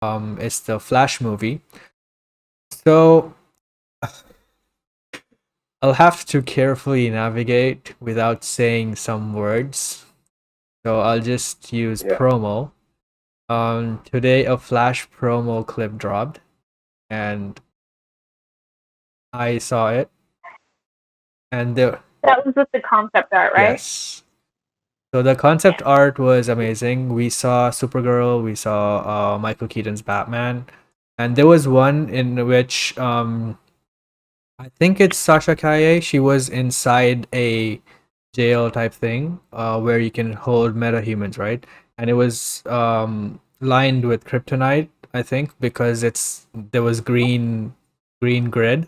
It's the Flash movie. So I'll have to carefully navigate without saying some words. So I'll just use Yeah. promo. Today a Flash promo clip dropped, and I saw it, and That was with the concept art, right? yes. So the concept art was amazing. We saw Supergirl, we saw Michael Keaton's Batman, and there was one in which I think it's Sasha Kaye. She was inside a jail type thing, where you can hold metahumans, right? And it was lined with kryptonite, I think, because there was green grid.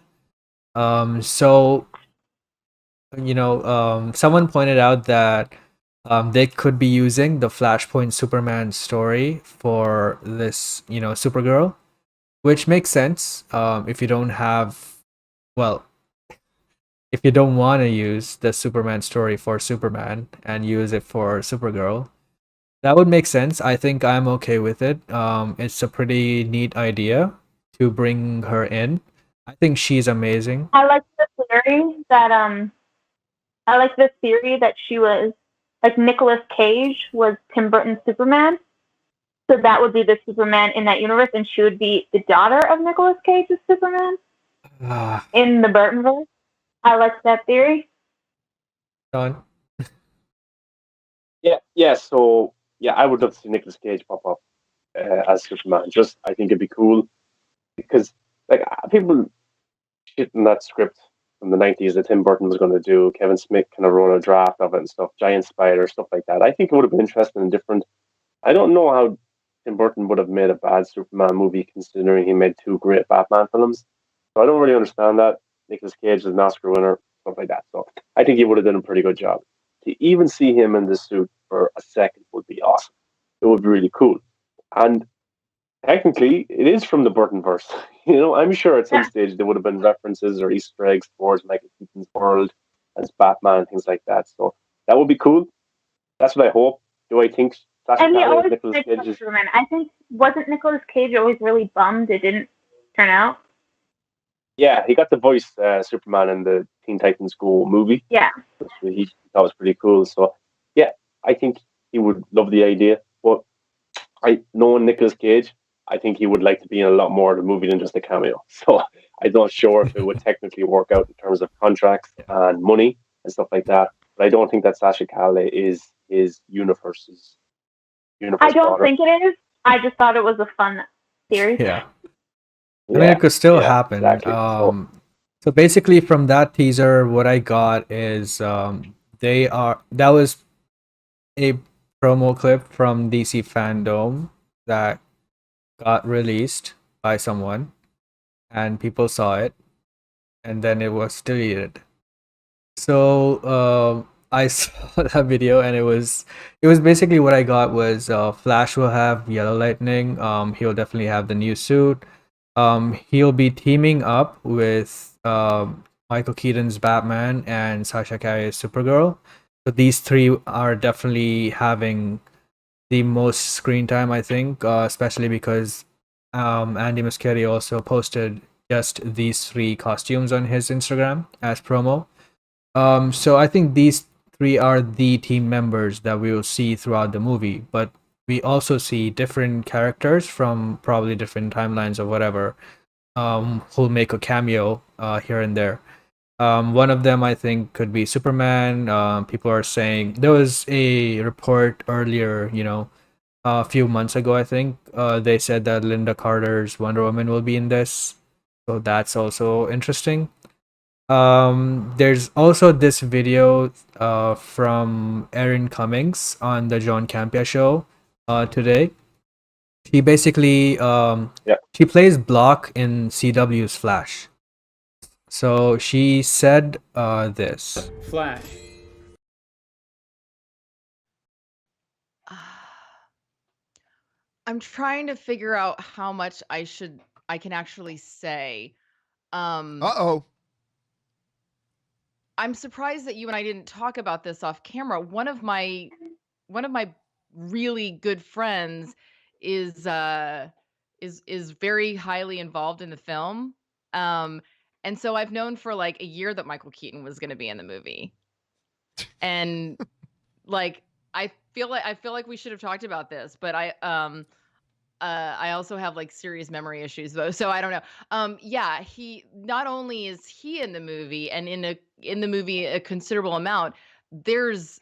So someone pointed out that they could be using the Flashpoint Superman story for this, Supergirl, which makes sense. If you don't have, well, if you don't want to use the Superman story for Superman and use it for Supergirl, that would make sense. I think I'm okay with it. It's a pretty neat idea to bring her in. I think she's amazing. I like the theory that she was like Nicolas Cage was Tim Burton's Superman. So that would be the Superman in that universe, and she would be the daughter of Nicolas Cage's Superman Ah, in the Burtonverse. I like that theory. Sean? Yeah. So yeah, I would love to see Nicolas Cage pop up as Superman. Just I think it'd be cool because like people shitting that script from the 90s that Tim Burton was going to do. Kevin Smith kind of wrote a draft of it and stuff. Giant Spider, stuff like that. I think it would have been interesting and different. I don't know how Tim Burton would have made a bad Superman movie considering he made two great Batman films. So I don't really understand that. Nicolas Cage is an Oscar winner, stuff like that. So I think he would have done a pretty good job. To even see him in the suit for a second would be awesome. It would be really cool. And technically, it is from the Burtonverse. I'm sure at some stage there would have been references or Easter eggs towards Michael Keaton's world as Batman, things like that. So that would be cool. That's what I hope. Do I think Sasha And he Calle as always Nicolas makes Cage is? Superman. I think wasn't Nicolas Cage always really bummed it didn't turn out? Yeah, he got the voice Superman in the Teen Titans Go movie, Yeah. which he thought was pretty cool. So yeah, I think he would love the idea. But knowing Nicolas Cage, I think he would like to be in a lot more of the movie than just a cameo. So I'm not sure if it would technically work out in terms of contracts and money and stuff like that. But I don't think that Sasha Calle is his universe's I universe don't daughter. think it is. I just thought it was a fun theory. Yeah. I mean, Yeah, it could still yeah, happen. exactly. So basically, from that teaser, what I got is that was a promo clip from DC Fandome that got released by someone, and people saw it, and then it was deleted. So I saw that video, and it was basically what I got was Flash will have yellow lightning. He'll definitely have the new suit. He'll be teaming up with Michael Keaton's Batman and Sasha Calle's Supergirl. So these three are definitely having the most screen time, I think, especially because Andy Muschietti also posted just these three costumes on his Instagram as promo. So I think these three are the team members that we will see throughout the movie, but we also see different characters from probably different timelines or whatever, who'll make a cameo here and there. One of them I think could be Superman. People are saying there was a report earlier, a few months ago, I think. They said that Linda Carter's Wonder Woman will be in this, so that's also interesting. There's also this video from Erin Cummings on the John Campea show today. She basically Yeah. she plays Block in CW's Flash. So she said this. Flash. I'm trying to figure out how much I can actually say. Uh-oh. I'm surprised that you and I didn't talk about this off camera. One of my really good friends is is very highly involved in the film. And so I've known for like a year that Michael Keaton was going to be in the movie. And like I feel like we should have talked about this, but I also have like serious memory issues though, so I don't know. Yeah, he not only is he in the movie and in the movie a considerable amount, there's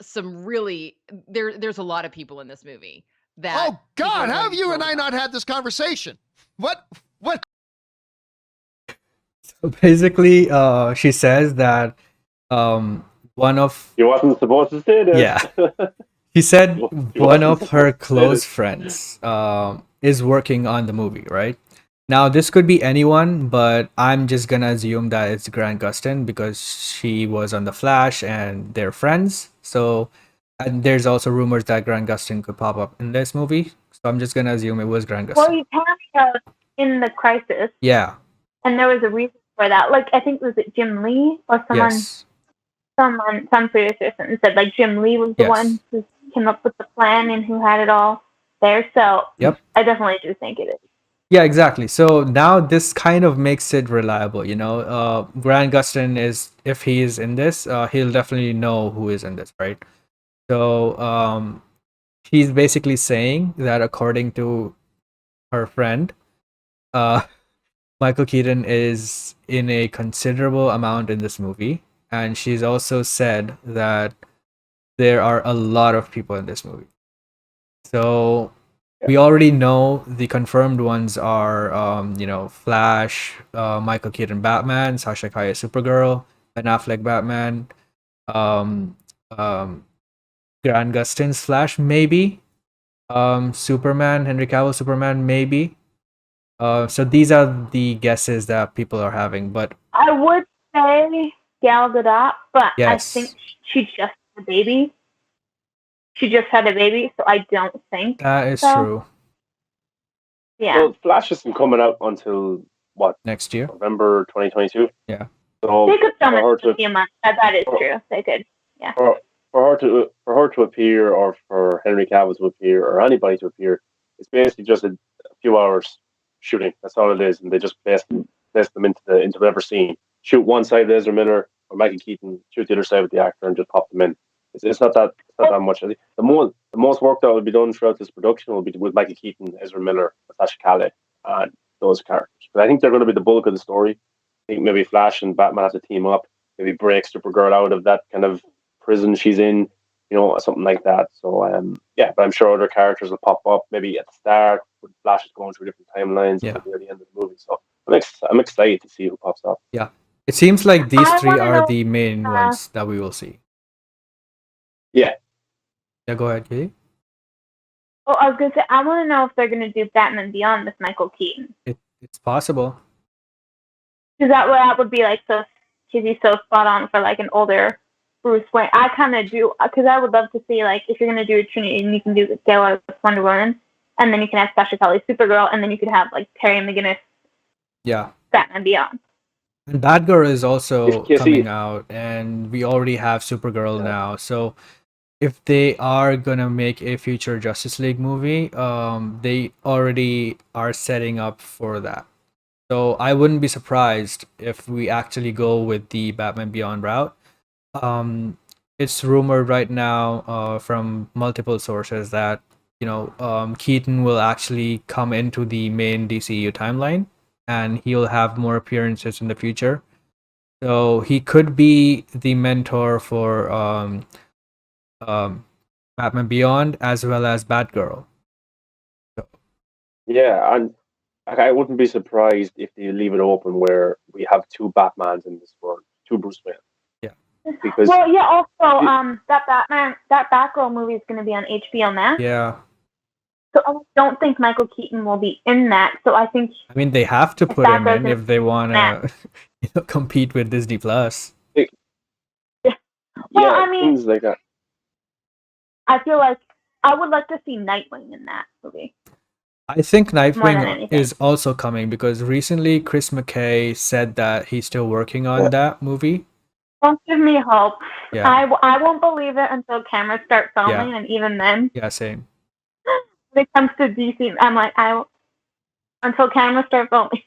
some really there's a lot of people in this movie that Oh God, people how have you don't and know I about. not had this conversation? What? So basically, she says that one of You wasn't supposed to say this. yeah, he said You one wasn't of her supposed to say close this. friends is working on the movie, right? Now this could be anyone, but I'm just gonna assume that it's Grant Gustin because she was on The Flash and they're friends. So, and there's also rumors that Grant Gustin could pop up in this movie. So I'm just gonna assume it was Grant Well, Gustin. he passed out in the Crisis, Yeah. and there was a reason for that. Like, I think, was it Jim Lee or someone, Yes. some producer or something said, like, Jim Lee was the Yes. one who came up with the plan and who had it all there. So Yep. I definitely do think it is. Yeah, exactly. So now this kind of makes it reliable, Grant Gustin is, if he is in this, he'll definitely know who is in this, right? So he's basically saying that according to her friend, uh, Michael Keaton is in a considerable amount in this movie, and she's also said that there are a lot of people in this movie. So we already know the confirmed ones are, Flash, Michael Keaton Batman, Sasha Calle Supergirl, Ben Affleck Batman, um, um, Grant Gustin's Flash, maybe, Superman, Henry Cavill Superman, maybe. So these are the guesses that people are having, but I would say Gal Gadot, but I think yes, she just had a baby. She just had a baby, so I don't think. that is So. true. Yeah. Well, Flash isn't coming out until what? Next year, November 2022. Yeah. So They could film for her it in a to few months. That is true. They could. Yeah. for her to appear, or for Henry Cavill to appear, or anybody to appear, it's basically just a few hours shooting. That's all it is, and they just place them into whatever scene. Shoot one side with Ezra Miller or Michael Keaton, shoot the other side with the actor, and just pop them in. It's not that much. I think the most work that will be done throughout this production will be with Michael Keaton, Ezra Miller, Natasha Calle, and those characters. But I think they're going to be the bulk of the story. I think maybe Flash and Batman have to team up, maybe break Supergirl out of that kind of prison she's in, something like that. So but I'm sure other characters will pop up maybe at the start when Flash is going through different timelines, Yeah. maybe at the end of the movie. So I'm excited to see who pops up. Yeah. It seems like these I three wanna are know, the main ones that we will see. Yeah. Yeah, go ahead, Katie. Oh, I was gonna say I want to know if they're gonna do Batman Beyond with Michael Keaton. It's possible. Because that would be like so. Because he's so spot on for like an older Bruce Wayne. I kind of do because I would love to see like if you're gonna do a Trinity and you can do Gal with Wonder Woman, and then you can have Sasha Calle Supergirl, and then you could have like Terry McGinnis. Yeah. Batman Beyond. And Batgirl is also Yes, coming out, and we already have Supergirl now. So if they are gonna make a future Justice League movie, they already are setting up for that. So I wouldn't be surprised if we actually go with the Batman Beyond route. It's rumored right now, from multiple sources that Keaton will actually come into the main DCU timeline, and he'll have more appearances in the future. So he could be the mentor for Batman Beyond as well as Batgirl. Yeah, and I wouldn't be surprised if they leave it open where we have two Batmans in this world, two Bruce Wayne. Yeah. Because Also that Batgirl movie is going to be on HBO Max. Yeah. So I don't think Michael Keaton will be in that. So I think. I mean, they have to put him in if they want to compete with Disney Plus. Well, I mean, things like that. I feel like I would like to see Nightwing in that movie. I think More than Nightwing anything. is also coming because recently Chris McKay said that he's still working on that movie. Don't give me hope. Yeah. I won't believe it until cameras start filming, and even then. Yeah, same. when it comes to DC, I'm like, until cameras start filming,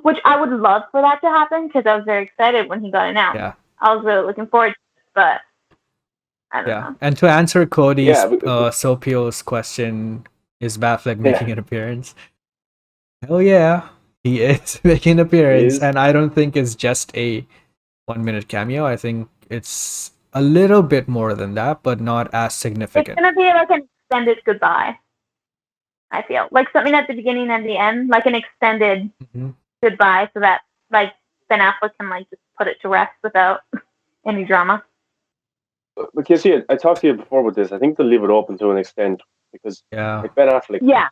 which I would love for that to happen because I was very excited when he got announced. Yeah. I was really looking forward to it, but I don't Yeah. know. And to answer Cody's Yeah, Sopiel's question, is Batfleck making an appearance? Hell yeah, he is making an appearance, is. and I don't think it's just a 1 minute cameo. I think it's a little bit more than that, but not as It's significant. gonna be like an extended goodbye. I feel like something at the beginning and the end, like an extended Mhm. goodbye, so that like Ben Affleck can like just put it to rest without any drama. But Casey, I talked to you before with this. I think they'll leave it open to an extent because Yeah. like Ben Affleck, Yeah,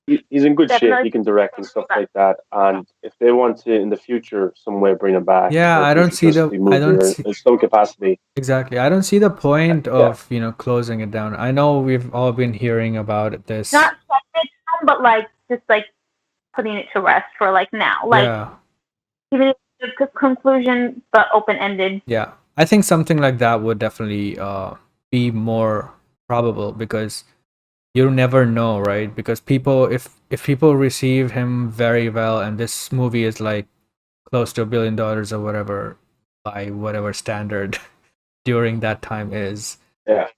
he's in good shape. Definitely. He can direct and stuff like that. And if they want to in the future some way bring him back, Yeah, for a I don't future see Justice the- League I movie don't or see- in some capacity. Exactly. I don't see the point Yeah. of, closing it down. I know we've all been hearing about this. not shutting it down, but like just like putting it to rest for like now, like Yeah. even if it's a conclusion but open ended. Yeah, I think something like that would definitely be more probable because you never know, right? Because people, if people receive him very well, and this movie is like close to $1 billion or whatever by whatever standard during that time is, Yeah.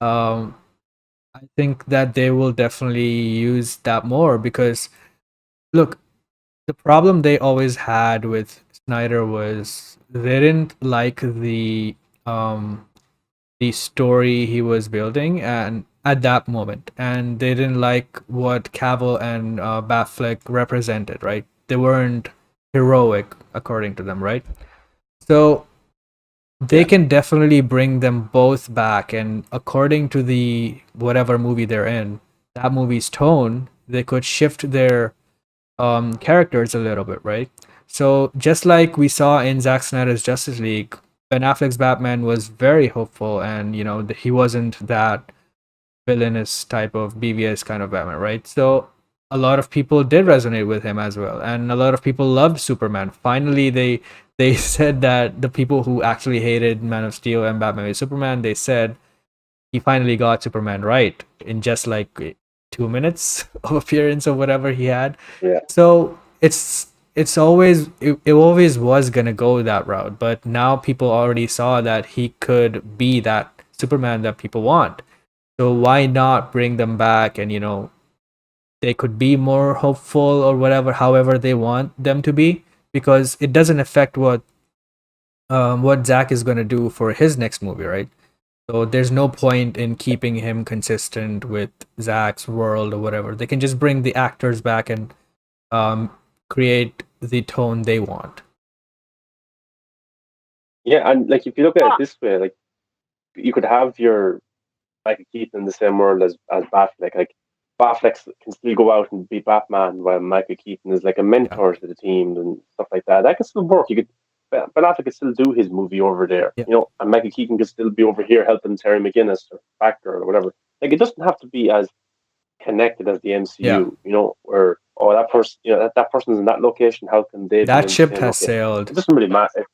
I think that they will definitely use that more because look, the problem they always had with Snyder was they didn't like the story he was building and at that moment, and they didn't like what Cavill and Batfleck represented, right? They weren't heroic according to them, right? So they Yeah. can definitely bring them both back, and according to the whatever movie they're in, that movie's tone, they could shift their characters a little bit, right? So just like we saw in Zack Snyder's Justice League, Ben Affleck's Batman was very hopeful, and he wasn't that villainous type of BVS kind of Batman, right? So a lot of people did resonate with him as well, and a lot of people loved Superman. Finally, they said that the people who actually hated Man of Steel and Batman v Superman, they said he finally got Superman right in just like 2 minutes of appearance or whatever he had. Yeah. So it's always it always was gonna go that route, but now people already saw that he could be that Superman that people want. So why not bring them back, and they could be more hopeful or whatever, however they want them to be, because it doesn't affect what Zach is gonna do for his next movie, right? So there's no point in keeping him consistent with Zach's world or whatever. They can just bring the actors back and create the tone they want. Yeah, and like if you look at it this way, like you could have your Michael Keaton in the same world as Batfleck. Like Batfleck can still go out and be Batman, while Michael Keaton is like a mentor to the team and stuff like that. That could still work. You could Ben Affleck could still do his movie over there, Yeah. and Michael Keaton could still be over here helping Terry McGinnis or Batgirl or whatever. Like it doesn't have to be as connected as the MCU, where that person, that person's in that location. How can they? That be in ship the same has location? sailed. It doesn't really matter.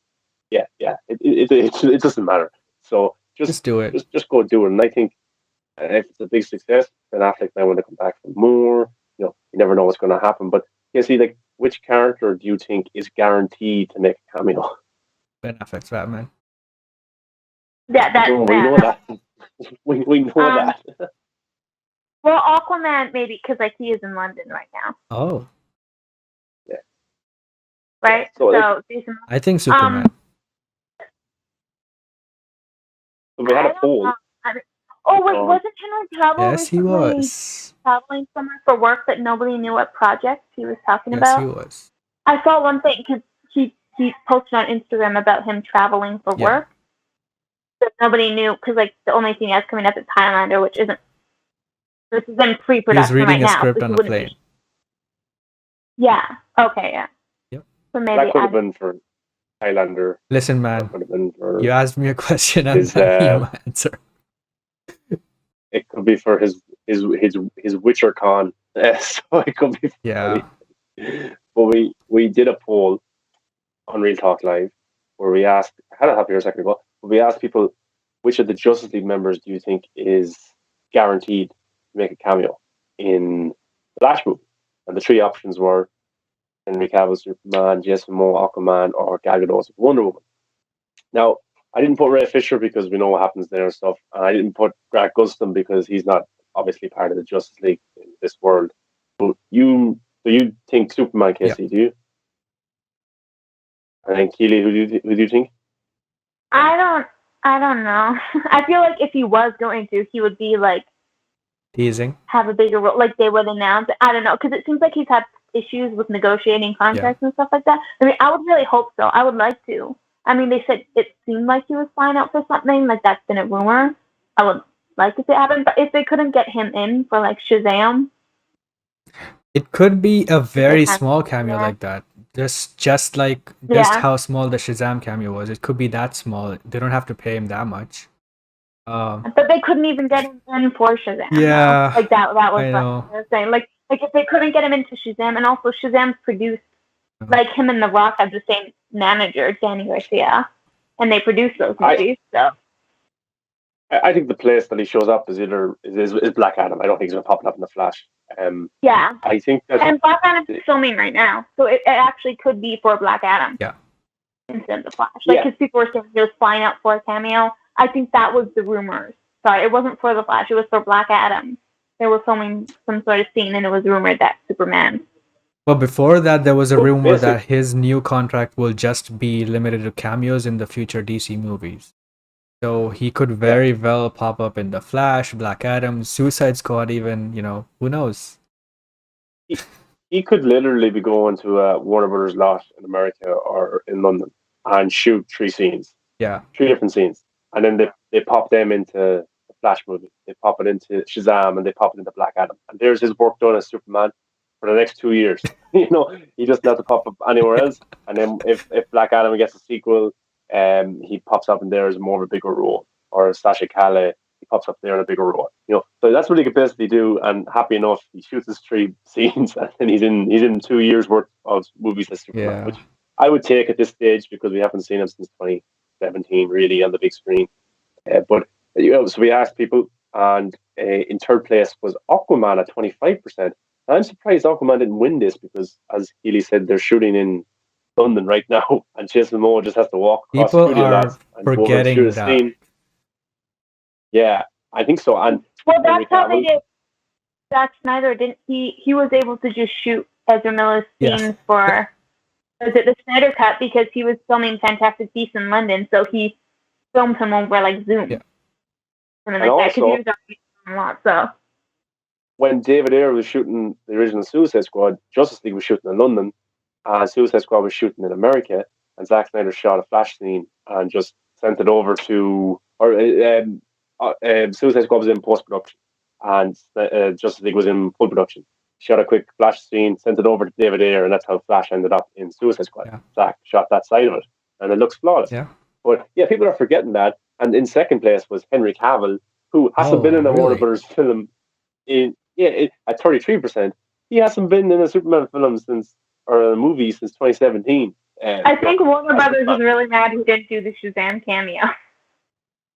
Yeah. It doesn't matter. So Just do it. just go do it. And I think if it's a big success, Ben Affleck might want to come back for more. You never know what's going to happen. But like, which character do you think is guaranteed to make a cameo? Ben Affleck's Batman. Yeah, that. No, we know that. we know that. Well, Aquaman maybe because like he is in London right now, Oh, right? So, Jason. I think Superman. we had a poll. Oh wait, wasn't he on travel Yes, he recently? was. Traveling somewhere for work, but nobody knew what project he was talking Yes, about. he was. I saw one thing because he posted on Instagram about him traveling for work. But nobody knew because like the only thing that's coming up is Highlander, which isn't. This is in pre-production He's reading right a now. script so on he a wouldn't plane. be- Yeah. Okay. Yeah. Yep. So maybe That could have been for Highlander. Listen, That man, could have been for. you asked me a question and His, you answer. It could be for his Witcher con. So it could be. For Yeah. But we did a poll on Real Talk Live where we asked. I had it up here a second ago. But we asked people, which of the Justice League members do you think is guaranteed to make a cameo in Flash movie. And the three options were Henry Cavill Superman, Jason Momoa Aquaman, or Gal Gadot Wonder Woman. Now, I didn't put Ray Fisher because we know what happens there and stuff, and I didn't put Grant Gustin because he's not obviously part of the Justice League in this world. But you think Superman, Casey? Do you? And then Keely, who do you think? I don't know. I feel like if he was going to, he would be like Teasing. have a bigger role. Like they would announce it. I don't know, because it seems like he's had issues with negotiating contracts and stuff like that. I mean, I would really hope so. I would like to. I mean, they said it seemed like he was flying out for something. Like that's been a rumor. I would like if it happened, but if they couldn't get him in for like Shazam, It could be a very kind of small cameo yeah. like that. Just like how small the Shazam cameo was. It could be that small. They don't have to pay him that much. But they couldn't even get him in for Shazam. Yeah, though. Like that was I know. what I was saying. Like if they couldn't get him into Shazam, and also Shazam's produced, like him and The Rock have the same manager, Danny Garcia, and they produce those movies. So I think the place that he shows up is either is Black Adam. I don't think he's going to pop up in the Flash. yeah, I think that, and Black Adam is filming right now, so it actually could be for Black Adam. Yeah. Instead of the Flash, like because people were saying he was flying out for a cameo. I think that was the rumors. Sorry, it wasn't for the Flash. It was for Black Adam. They were filming some sort of scene, and it was rumored that Superman. Well, before that, there was a rumor that his new contract will just be limited to cameos in the future DC movies. So he could very well pop up in The Flash, Black Adam, Suicide Squad even, who knows? He could literally be going to a Warner Brothers lot in America or in London and shoot 3 scenes. Yeah. 3 different scenes. And then they pop them into the Flash movie. They pop it into Shazam and they pop it into Black Adam. And there's his work done as Superman for the next 2 years. He doesn't have to pop up anywhere else. And then if Black Adam gets a sequel, he pops up in there as more of a bigger role. Or Sasha Calle, he pops up there in a bigger role. So that's what he could basically do. And happy enough, he shoots his 3 scenes and he's in 2 years worth of movies as Superman, which I would take at this stage because we haven't seen him since 2017 really on the big screen. But so we asked people, and in third place was Aquaman at 25%. I'm surprised Aquaman didn't win this because, as Healy said, they're shooting in London right now, and Jason Momoa just has to walk across People studio are lots and forgetting go that. scene. Yeah, I think so. And that's how they did. Zack Snyder didn't. He was able to just shoot Ezra Miller's scenes for. Was it the Snyder Cut because he was filming Fantastic Beasts in London, so he filmed him over like Zoom. Yeah. Something like that because he was already filming a lot. So when David Ayer was shooting the original Suicide Squad, Justice League was shooting in London, and Suicide Squad was shooting in America, and Zack Snyder shot a Flash scene and just sent it over to, Suicide Squad was in post-production, and Justice League was in full production. Shot a quick Flash scene, sent it over to David Ayer, and that's how Flash ended up in Suicide Squad. Yeah. Zack shot that side of it, and it looks flawless. Yeah. But people are forgetting that. And in second place was Henry Cavill, who hasn't been in a Warner Brothers film at 33%. He hasn't been in a Superman film or a movie since 2017. I think Warner Brothers is really mad he didn't do the Shazam cameo.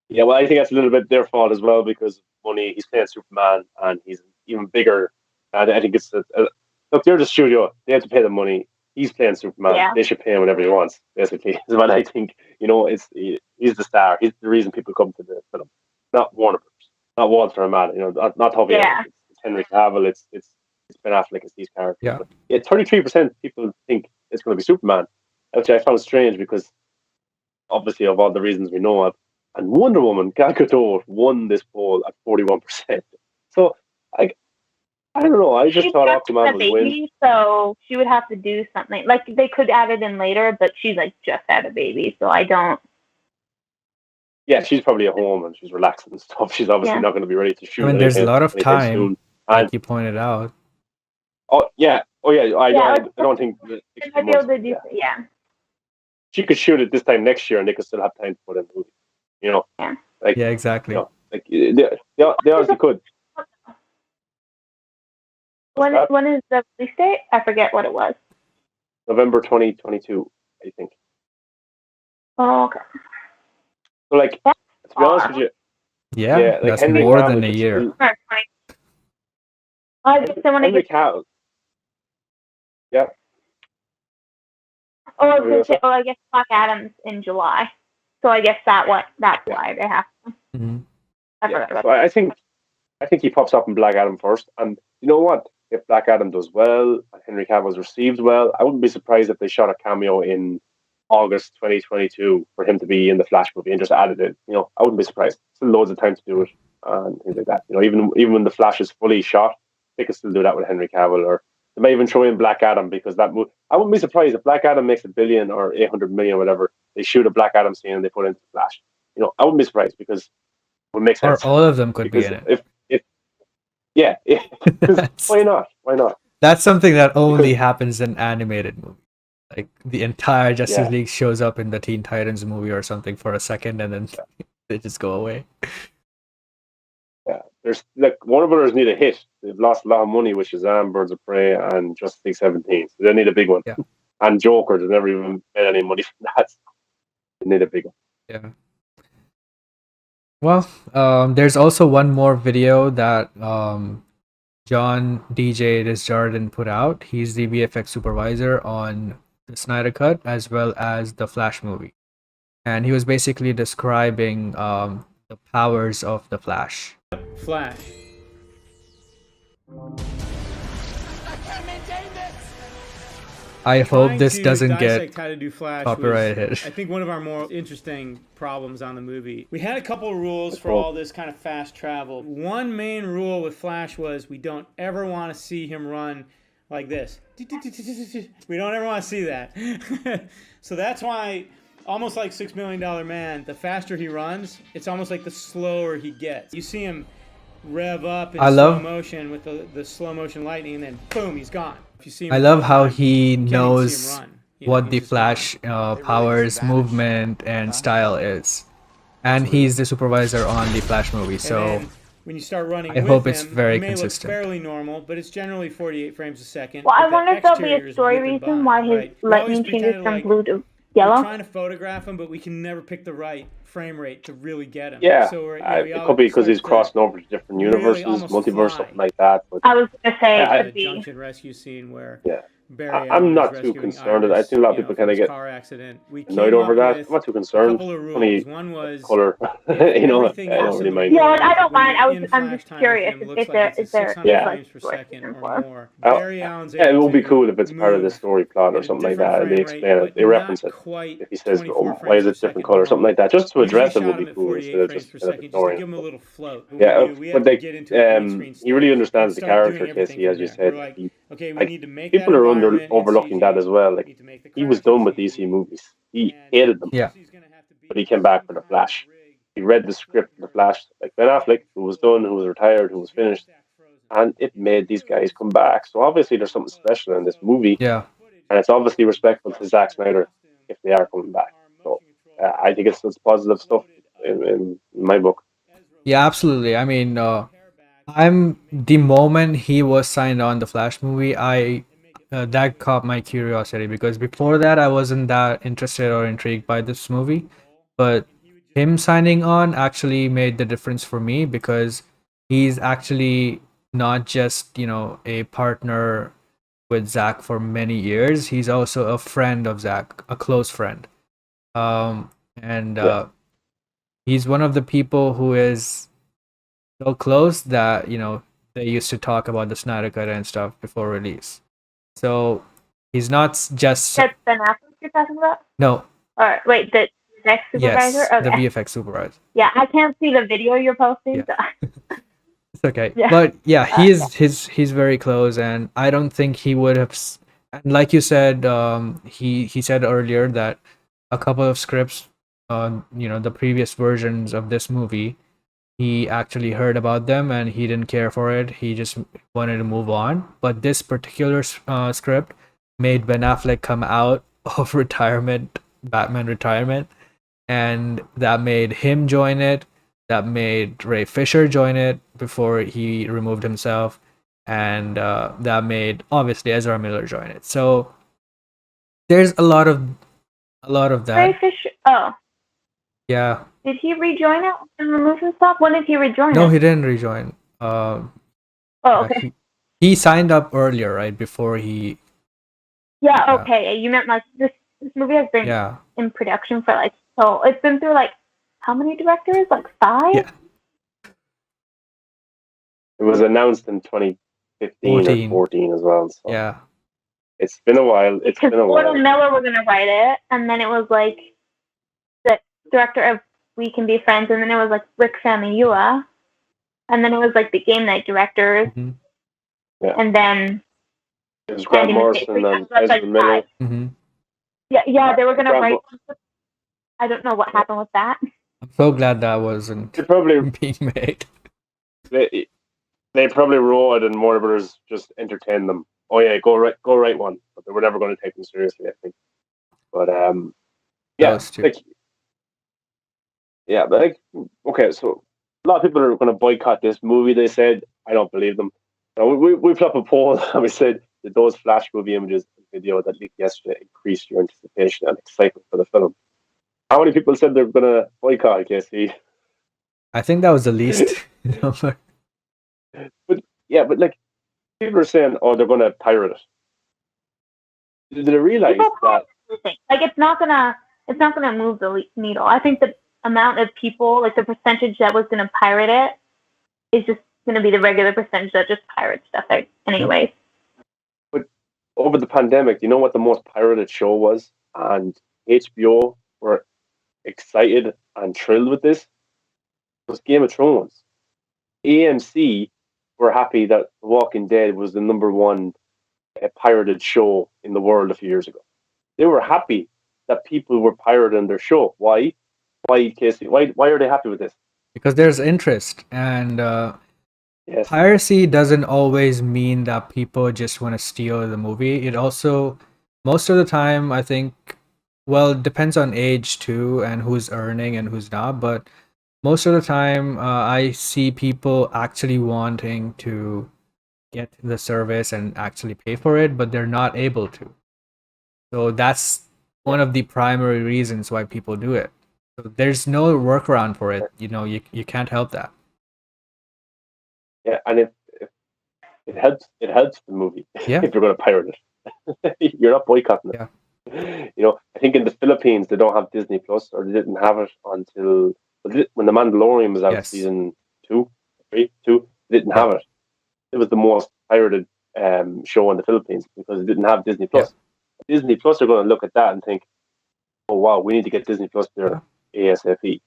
Yeah, well, I think that's a little bit their fault as well because money. He's playing Superman, and he's even bigger. And I think it's look, they're the studio. They have to pay the money. He's playing Superman. Yeah. They should pay him whatever he wants. Basically, is what I think. He's the star. He's the reason people come to the film, not Warner Brothers, not Walter and Matt. Not Toby. Yeah. It's Henry Cavill. It's Ben Affleck. It's these characters. Yeah. But 33% people think it's going to be Superman, which I found strange because obviously of all the reasons we know of. And Wonder Woman, Gal Gadot, won this poll at 41%. So I don't know. I just thought Aquaman would win. So she would have to do something. Like they could add it in later, but she's like just had a baby, so I don't. Yeah, she's probably at home and she's relaxing and stuff. She's obviously not going to be ready to shoot. I mean, there's a lot of time, soon. like you pointed out. Oh yeah. I don't think that she might be able to do. Yeah. She could shoot it this time next year, and they could still have time to put in the movie. Yeah, exactly. They honestly could. When is the release date? I forget what it was. November 2022, I think. Oh, okay. So, to be honest with you, that's Henry more Cavill than a year. I guess I want to Henry get. Cavill. Yeah. Oh, I was What were you gonna gonna say. say? Oh, I guess Black Adam's in July. So I guess that's Yeah. why they have. Mhm. I Yeah. forgot about So I think he pops up in Black Adam first, and you know what? If Black Adam does well and Henry Cavill's received well, I wouldn't be surprised if they shot a cameo in August 2022 for him to be in the Flash movie and just added it. You know, I wouldn't be surprised. Still loads of time to do it and things like that. You know, even when the Flash is fully shot, they could still do that with Henry Cavill, or they may even throw in Black Adam because that movie. I wouldn't be surprised if Black Adam makes 1 billion or 800 million or whatever. They shoot a Black Adam scene and they put it into the Flash. You know, I wouldn't be surprised because it would make Or sense. all of them could be Because in it. if yeah, because that's, why not? Why not? that's something that only Because happens in animated movies. Like the entire Justice yeah, League shows up in the Teen Titans movie or something for a second, and then they just go away. yeah. There's like Warner Brothers need a hit. They've lost a lot of money with Shazam, Birds of Prey, and Justice League 17. So they need a big one. Yeah. And Joker, they never even made any money from that. They need a big one. Yeah. Well, there's also one more video that John DJ Desjardins put out. He's the VFX supervisor on the Snyder Cut as well as the Flash movie, and he was basically describing the powers of the Flash. Flash. I hope Trying this to doesn't dissect get how to do Flash copyright was, hit. I think, one of our more interesting problems on the movie. We had a couple of rules for all this kind of fast travel. One main rule with Flash was we don't ever want to see him run like this. We don't ever want to see that. So that's why, almost like $6 Million Man, the faster he runs, it's almost like the slower he gets. You see him rev up in slow motion with the slow motion lightning, and then boom, he's gone. If you see him I love how time, he you can't even see him knows run. You know, what he's the just Flash gone. powers, movement, and style is, and he's the supervisor on the Flash movie. And So then when you start running I with hope it's him, very it may consistent. look fairly normal, but it's generally 48 frames a second. Well, I but the wonder if there'll be exterior a is story whipping reason by, why his right? We always lightning changes pretended from like blue to we're yellow. trying to photograph him, but we can never pick the right frame rate to really get him. Yeah, So we it all could be because he's start to crossing over to different really universes, almost multiverse, fly. something like that. But I was gonna say I- it the could be. junction rescue scene where yeah, Barry I'm Allen is not too rescuing concerned. I Iris, think a lot of you know, people from kind of his get car accident. We annoyed came over up that. with I'm not too a concerned. couple of rules. Funny One was color, if you know, everything I don't else really in the mind. Yeah, world, I don't when mind. you're in I'm flash just time with curious him, if looks like there it's at is there 600 Yeah. frames per story second reason or for. more. Oh, Barry Allen's yeah, it able would be to cool if it's part of the move story plot or at a something like different that. They frame explain rate, it, but they reference not it. quite If he says, 24 why frames is per it different second color, or something more. like that, just to Usually address it would shot be him at cool instead 48 of frames just per kind of second just to ignoring give him a it. little float. What Yeah, we do, we have but to get into a green screen he really stage understands and the start doing character, everything Casey, as from you there. said. We're like, okay, we Like, need to make that people are environment in overlooking that CG. as well. We Like, need to make the he was crash in done with CG. DC movies. He And hated them, Yeah. he's gonna have to but he be came back some for the kind of Flash. rig He read the script of the Flash, like Ben Affleck, who was done, who was retired, who was finished, and it made these guys come back. So obviously there's something special in this movie, Yeah. and it's obviously respectful to Zack Snyder if they are coming back. So I think it's positive stuff in my book. Yeah, absolutely. I mean, I'm the moment he was signed on the Flash movie, I that caught my curiosity because before that I wasn't that interested or intrigued by this movie, but him signing on actually made the difference for me because he's actually not just, a partner with Zach for many years. He's also a friend of Zach, a close friend. And Yeah. he's one of the people who is so close that they used to talk about the Snyder Cut and stuff before release. So he's not just That's Ben Affleck you're talking about? no, Or wait, the next supervisor? yes, Okay. the VFX supervisor. Yeah, I can't see the video you're posting. Yeah. So. It's okay, Yeah. but yeah, he's very close, and I don't think he would have. And like you said, he said earlier that a couple of scripts, the previous versions of this movie, he actually heard about them and he didn't care for it. He just wanted to move on. But this particular script made Ben Affleck come out of retirement, Batman retirement, and that made him join it. That made Ray Fisher join it before he removed himself, and that made obviously Ezra Miller join it. So there's a lot of that. Ray Fisher. Oh, Yeah. did he rejoin it and remove himself? When did he rejoin No, it? he didn't rejoin. Oh, Yeah, okay. he signed up earlier, right? Before he. Yeah, Yeah. okay. You meant like this movie has been Yeah. in production for like, so it's been through like how many directors? Like 5? Yeah. It was announced in 2015 or 14. 14 as well. So Yeah. it's been a while. It's Because been a while. Gordon Miller was gonna write it, and then it was like the director of We Can Be Friends, and then it was like Rick Famuyiwa, and then it was like the Game Night directors, Hmm. and then It was Grant Andy Morrison McKay. and So that's Ezra like Miller. 5. Hmm. Yeah, they were gonna Grant write. I don't know what happened with that. I'm so glad that wasn't They probably being made. they probably wrote it and Warner Brothers just entertained them. Oh yeah, go write one. But they were never going to take them seriously, I think. But yeah, Those two. like yeah, but like okay, so a lot of people are going to boycott this movie. They said I don't believe them. So we put up a poll and we said that those Flash movie images and video that leaked yesterday increased your anticipation and excitement for the film. How many people said they're going to boycott, Casey? I think that was the least number. But yeah, but like people are saying, oh, they're going to pirate it. Did they realize People that? like it's not gonna move the needle. I think the amount of people, like the percentage that was gonna pirate it, is just gonna be the regular percentage that just pirate stuff anyway. But over the pandemic, you know what the most pirated show was? And HBO were excited and thrilled with this? It was Game of Thrones. AMC were happy that The Walking Dead was the number one pirated show in the world a few years ago. They were happy that people were pirating their show. Why? Why, Casey? Why are they happy with this? Because there's interest, and Yes. piracy doesn't always mean that people just want to steal the movie. It also, most of the time, I think, well, it depends on age too, and who's earning and who's not. But most of the time, I see people actually wanting to get the service and actually pay for it, but they're not able to. So that's one of the primary reasons why people do it. So there's no workaround for it. You can't help that. Yeah, and it helps the movie Yeah. if you're going to pirate it. You're not boycotting it. Yeah. I think in the Philippines they don't have Disney Plus, or they didn't have it until when The Mandalorian was out, Yes. season 2, 3, 2. They didn't have it. It was the most pirated show in the Philippines because it didn't have Disney Plus. Disney Plus are going to look at that and think, "Oh wow, we need to get Disney Plus there ASAP."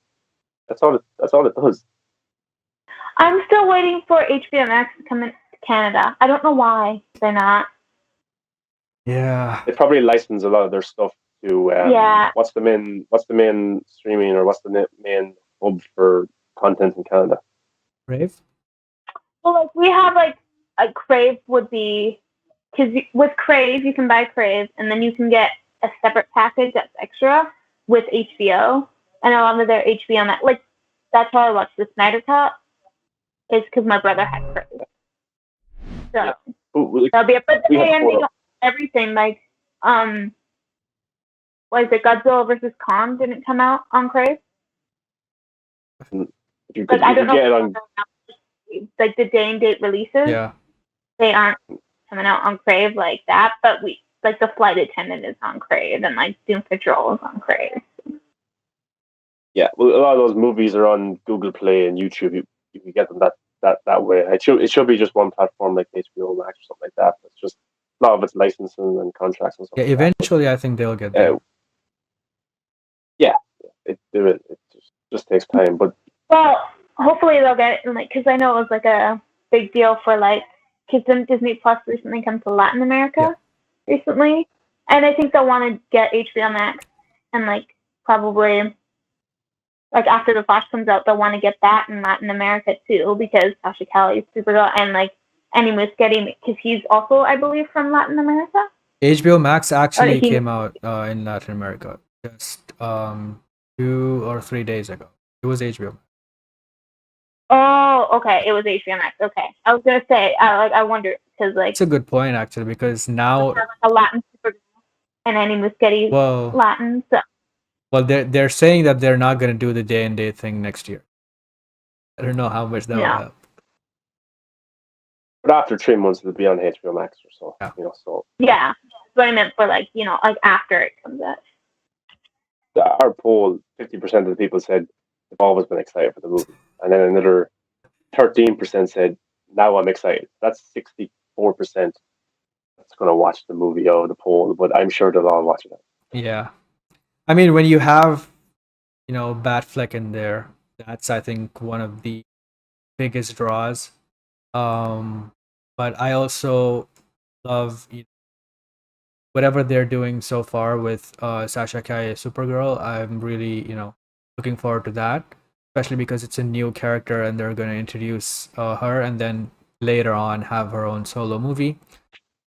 That's all it does. I'm still waiting for HBO Max to come in Canada. I don't know why they're not. Yeah. They probably license a lot of their stuff to Yeah. what's the main streaming, or what's the main hub for content in Canada? Brave? Well, like we have like a Crave would be, because with Crave you can buy Crave and then you can get a separate package that's extra with HBO, and a lot of their HBO Max, like that's how I watched the Snyder Cut, is because my brother had Crave. So Yeah. that'll be a but We have and they Quora. don't have everything like what is it, Godzilla versus Kong didn't come out on Crave. You Like I don't know get it on. like the day and date releases. Yeah. They aren't coming out on Crave like that, but we like the Flight Attendant is on Crave and like Doom Patrol is on Crave. Yeah, well, a lot of those movies are on Google Play and YouTube. You can get them that way. It should be just one platform like HBO Max or something like that. It's just a lot of it's licensing and contracts and stuff. Yeah, like that. eventually I think they'll get there. It just takes time, but Well, hopefully they'll get it, and like, because I know it was like a big deal for like, because then Disney Plus recently come to Latin America recently, and I think they'll want to get HBO Max, and like probably like after the Flash comes out, they'll want to get that in Latin America too, because Sasha Calle's Supergirl, and like Andy Muschietti, because he's also, I believe, from Latin America. HBO Max actually he- came out in Latin America just 2 or 3 days ago. It was HBO. Oh, okay. It was HBO Max. Okay, I was gonna say, I wonder because like It's a good point actually, because now, like a Latin Supergirl and Andy Muschietti well, Latin. So they're saying that they're not gonna do the day and day thing next year. I don't know how much that will Yeah. help. But after 3 months, it'll be on HBO Max or so. Yeah. So Yeah, that's what I meant for like after it comes out. our poll, 50% of the people said they've always been excited for the movie, and then another 13% said now I'm excited. That's 64% that's going to watch the movie out of the poll, but I'm sure they'll all watch it. Yeah. I mean, when you have, Batfleck in there, that's, I think, one of the biggest draws. But I also love whatever they're doing so far with Sasha Calle Supergirl. I'm really, looking forward to that, especially because it's a new character and they're going to introduce her and then later on have her own solo movie.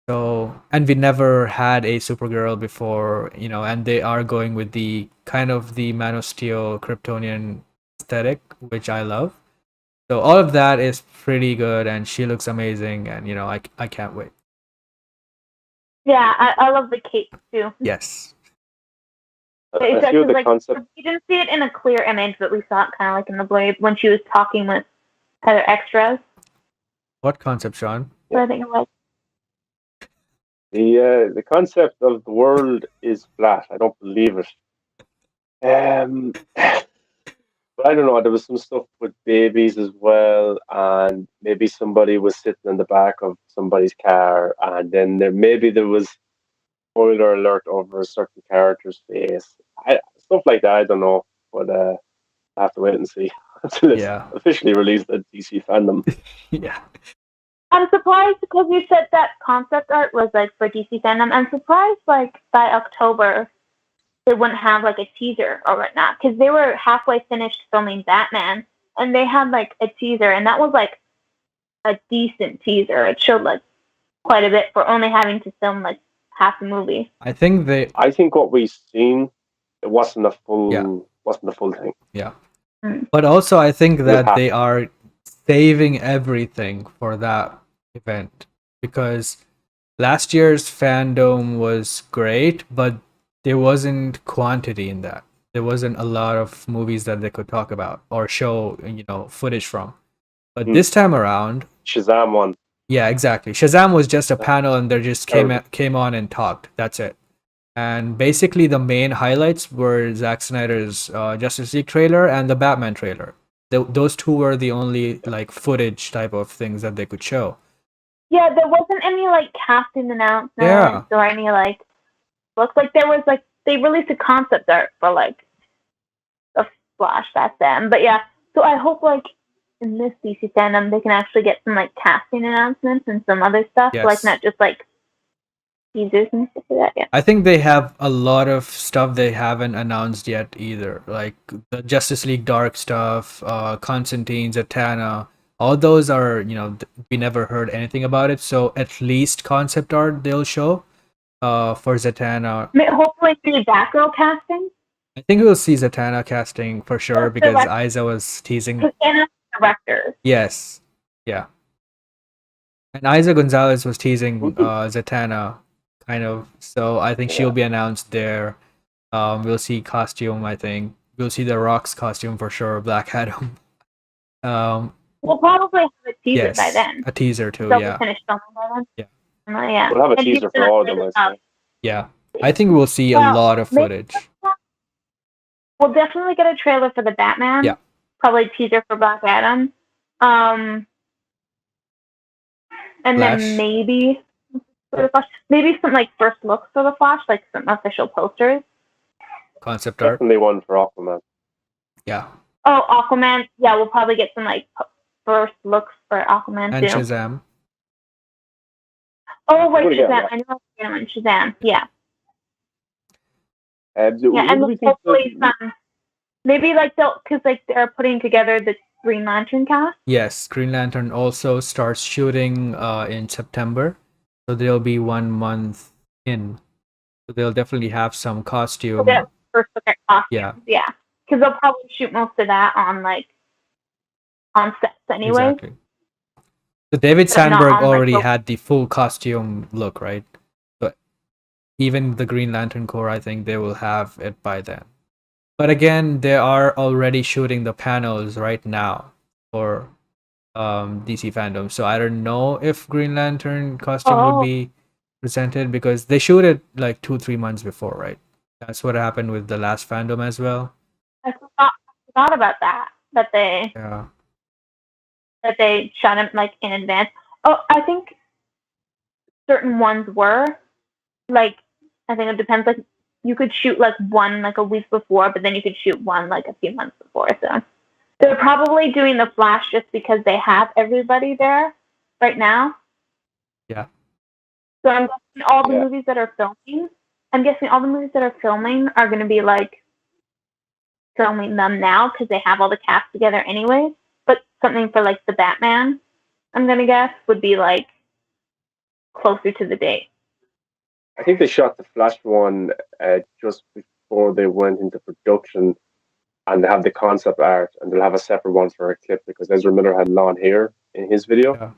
So, and we never had a Supergirl before, and they are going with the kind of the Man of Steel Kryptonian aesthetic, which I love. So all of that is pretty good, and she looks amazing, and I can't wait. Yeah, I love the cape too. Yes. It's I feel actually the concept. we didn't see it in a clear image, but we saw it kind of like in the blade when she was talking with other extras. What concept, Sean? So I think it was. The concept of the world is flat. I don't believe it. But I don't know. There was some stuff with babies as well, and maybe somebody was sitting in the back of somebody's car, and then there was spoiler alert over a certain character's face. Stuff like that. I don't know, but I have to wait and see until it's Yeah. officially released at DC Fandom. Yeah. I'm surprised because you said that concept art was like for DC Fandom. I'm surprised like by October they wouldn't have like a teaser or whatnot because they were halfway finished filming Batman and they had like a teaser and that was like a decent teaser. It showed like quite a bit for only having to film like half the movie. I think what we've seen, it wasn't a full thing. Yeah. Mm. But also I think that they are saving everything for that event because last year's Fandome was great, but there wasn't quantity in that. There wasn't a lot of movies that they could talk about or show, footage from. But this time around, Shazam one. Yeah, exactly. Shazam was just a panel and they just came on and talked. That's it. And basically the main highlights were Zack Snyder's Justice League trailer and the Batman trailer. Those two were the only like footage type of things that they could show. Yeah, there wasn't any like casting announcements or any like looks like there was like they released a concept art for like a Flash back then. But yeah, so I hope like in this DC Fandom they can actually get some like casting announcements and some other stuff, like not just like teasers and stuff like that. Yeah. I think they have a lot of stuff they haven't announced yet either, like the Justice League Dark stuff, Constantine, Zatanna. All those are, we never heard anything about it. So at least concept art they'll show for Zatanna. Hopefully see Batgirl casting. I think we'll see Zatanna casting for sure because Isa was teasing. Because Anna's director. Yes. Yeah. And Isa Gonzalez was teasing Zatanna, kind of. So I think she'll be announced there. We'll see costume, I think. We'll see the Rock's costume for sure, Black Adam. We'll probably have a teaser by then. A teaser too, They'll be finished filming by then. Yeah. We'll have a teaser for all of them. Yeah. I think we'll see a lot of footage. We'll definitely get a trailer for the Batman. Yeah. Probably a teaser for Black Adam. And Flash. then maybe for the Flash, maybe some like first looks for the Flash, like some official posters. Concept art. Definitely one for Aquaman. Yeah. Oh, Aquaman. Yeah, we'll probably get some like first looks for Aquaman And too. Shazam. Oh wait, Shazam. I know what's going on. Shazam. Yeah. And hopefully some. Maybe like they're putting together the Green Lantern cast. Yes, Green Lantern also starts shooting in September, so they'll be 1 month in. So they'll definitely have some costume. So first look at costumes. Yeah. Yeah, because they'll probably shoot most of that on sets anyway. Exactly. So David Sandberg already like, had the full costume look, right? But even the Green Lantern Corps, I think they will have it by then. But again, they are already shooting the panels right now for DC fandom. So I don't know if Green Lantern costume would Oh. be presented because they shoot it like 2-3 months before, right? That's what happened with the last fandom as well. I forgot about that. Yeah. That they shot him like in advance. Oh, I think certain ones were like. I think it depends. Like you could shoot like one like a week before, but then you could shoot one like a few months before. So they're probably doing the Flash just because they have everybody there right now. Yeah. So I'm guessing all the Yeah. movies that are filming. I'm guessing all the movies that are filming are going to be like filming them now because they have all the cast together anyways. But something for like the Batman, I'm gonna guess, would be like closer to the date. I think they shot the Flash one just before they went into production, and they have the concept art, and they'll have a separate one for a clip because Ezra Miller had long hair in his video. Yeah.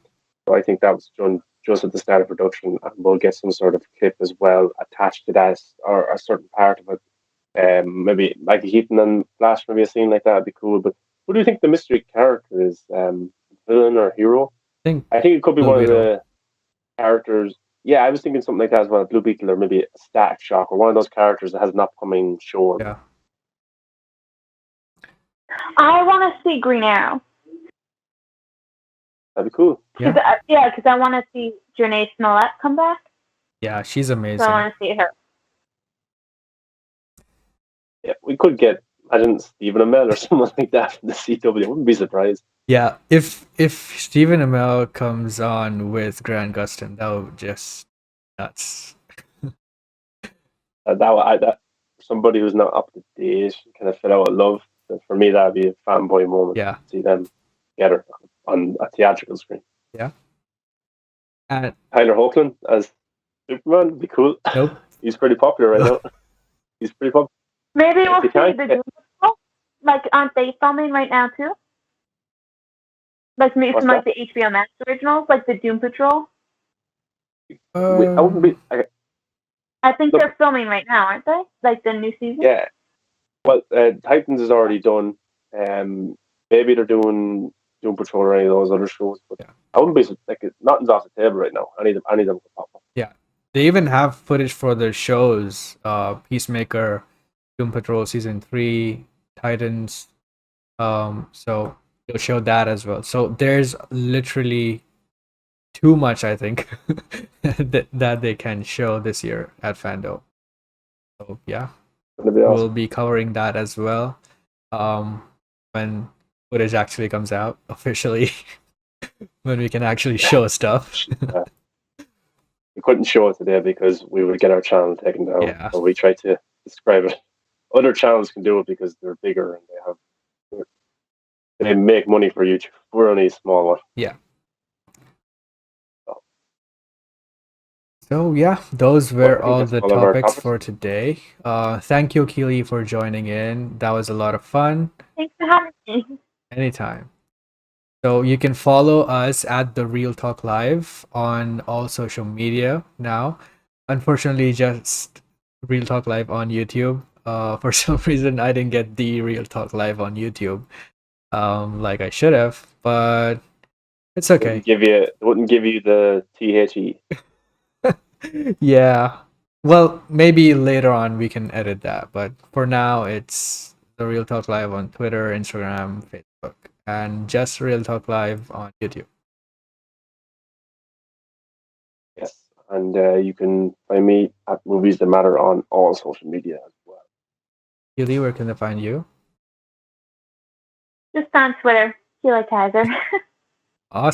So I think that was done just at the start of production, and we'll get some sort of clip as well attached to that, or a certain part of it. Maybe Michael Keaton and Flash, maybe a scene like that would be cool. But who do you think the mystery character is? Villain or hero? I think it could be Blue one Beetle. of the characters. Yeah, I was thinking something like that as well. Blue Beetle, or maybe a Static Shock, or one of those characters that has an upcoming show. Yeah. I want to see Green Arrow. That'd be cool. Yeah. Because I want to see Janae Smollett come back. Yeah, she's So amazing. I want to see her. Yeah, we could get, imagine Stephen Amell or someone like that from the CW. I wouldn't be surprised. Yeah, if Stephen Amell comes on with Grant Gustin, that would just nuts. That somebody who's not up to date, kind of fell out of love. For me, that'd be a fanboy moment. Yeah. To see them together on a theatrical screen. Yeah. And Tyler Hoechlin as Superman would be cool. nope. He's pretty popular right now. He's pretty popular. Maybe we'll They see can't the get- Doom Patrol. Like, aren't they filming right now too? Like maybe What's some like the HBO Max originals, like the Doom Patrol. I wouldn't be. I think Look- they're filming right now, aren't they? Like the new season. Yeah. Well, Titans is already done. Maybe they're doing Doom Patrol or any of those other shows, but Yeah. I wouldn't be like nothing's off the table right now. Any of them could pop up. They even have footage for their shows, Peacemaker, Doom Patrol Season 3, Titans. So they'll show that as well. So there's literally too much, I think, that they can show this year at Fandome. So yeah, It's gonna be awesome. we'll be covering that as well. When footage actually comes out officially, when we can actually show stuff. We couldn't show it today because we would get our channel taken down. Yeah. So we tried to describe it. Other channels can do it because they're bigger and they make money for YouTube. We're only a small one. So yeah, those were think all that's the all of our topics topics. for today. Thank you, Keely, for joining in. That was a lot of fun. Thanks for having me. Anytime. So you can follow us at The Real Talk Live on all social media now. Unfortunately, just Real Talk Live on YouTube. For some reason, I didn't get The Real Talk Live on YouTube, like I should have, but it's okay. Wouldn't give you the THE. Yeah. Well, maybe later on we can edit that, but for now it's The Real Talk Live on Twitter, Instagram, Facebook, and just Real Talk Live on YouTube. Yes. And you can find me at Movies That Matter on all social media as well. Keely, where can they find you? Just on Twitter. Sheila Kaiser.